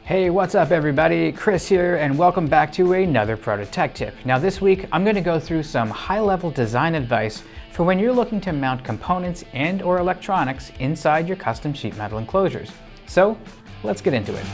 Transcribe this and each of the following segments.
Hey, what's up everybody? Chris here, and welcome back to another Proto Tech Tip. Now this week, I'm going to go through some high-level design advice for when you're looking to mount components and/or electronics inside your custom sheet metal enclosures. So, let's get into it.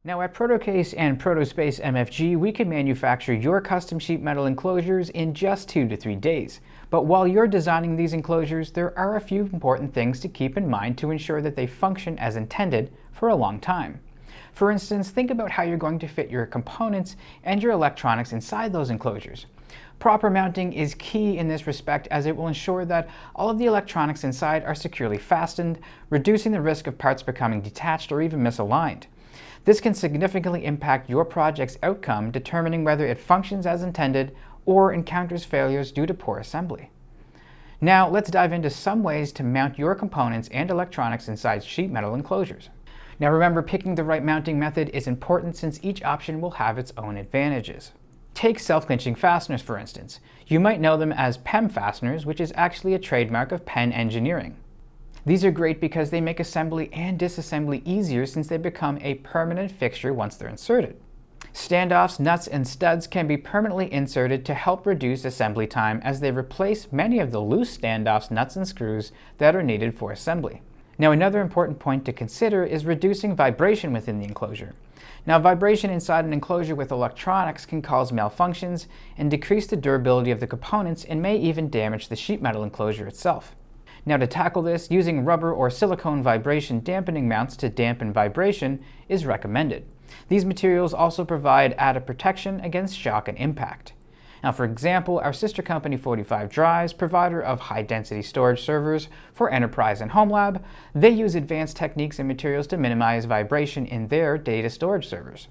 Now at Protocase and Protospace MFG, we can manufacture your custom sheet metal enclosures in just 2 to 3 days. But while you're designing these enclosures, there are a few important things to keep in mind to ensure that they function as intended for a long time. For instance, think about how you're going to fit your components and your electronics inside those enclosures. Proper mounting is key in this respect, as it will ensure that all of the electronics inside are securely fastened, reducing the risk of parts becoming detached or even misaligned. This can significantly impact your project's outcome, determining whether it functions as intended or encounters failures due to poor assembly. Now, let's dive into some ways to mount your components and electronics inside sheet metal enclosures. Now remember, picking the right mounting method is important since each option will have its own advantages. Take self-clinching fasteners, for instance. You might know them as PEM fasteners, which is actually a trademark of Penn Engineering. These are great because they make assembly and disassembly easier since they become a permanent fixture once they're inserted. Standoffs, nuts, and studs can be permanently inserted to help reduce assembly time, as they replace many of the loose standoffs, nuts, and screws that are needed for assembly. Now, another important point to consider is reducing vibration within the enclosure. Now, vibration inside an enclosure with electronics can cause malfunctions and decrease the durability of the components, and may even damage the sheet metal enclosure itself. Now, to tackle this, using rubber or silicone vibration dampening mounts to dampen vibration is recommended. These materials also provide added protection against shock and impact. Now, for example, our sister company 45 Drives, provider of high-density storage servers for enterprise and home lab, they use advanced techniques and materials to minimize vibration in their data storage servers.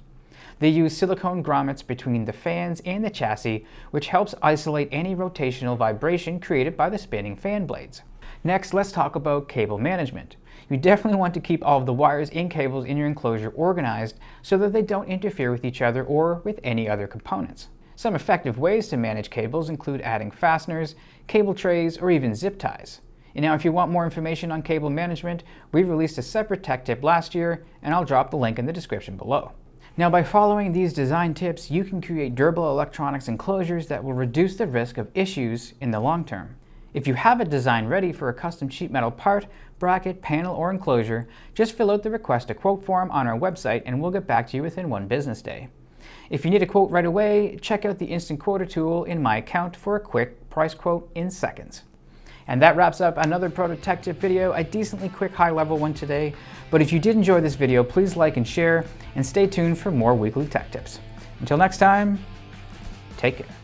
They use silicone grommets between the fans and the chassis, which helps isolate any rotational vibration created by the spinning fan blades. Next, let's talk about cable management. You definitely want to keep all of the wires and cables in your enclosure organized so that they don't interfere with each other or with any other components. Some effective ways to manage cables include adding fasteners, cable trays, or even zip ties. And now, if you want more information on cable management, we released a separate tech tip last year, and I'll drop the link in the description below. Now, by following these design tips, you can create durable electronics enclosures that will reduce the risk of issues in the long term. If you have a design ready for a custom sheet metal part, bracket, panel, or enclosure, just fill out the request a quote form on our website and we'll get back to you within 1 business day. If you need a quote right away, check out the Instant Quoter tool in my account for a quick price quote in seconds. And that wraps up another Proto Tech Tip video, a decently quick high-level one today. But if you did enjoy this video, please like and share, and stay tuned for more weekly tech tips. Until next time, take care.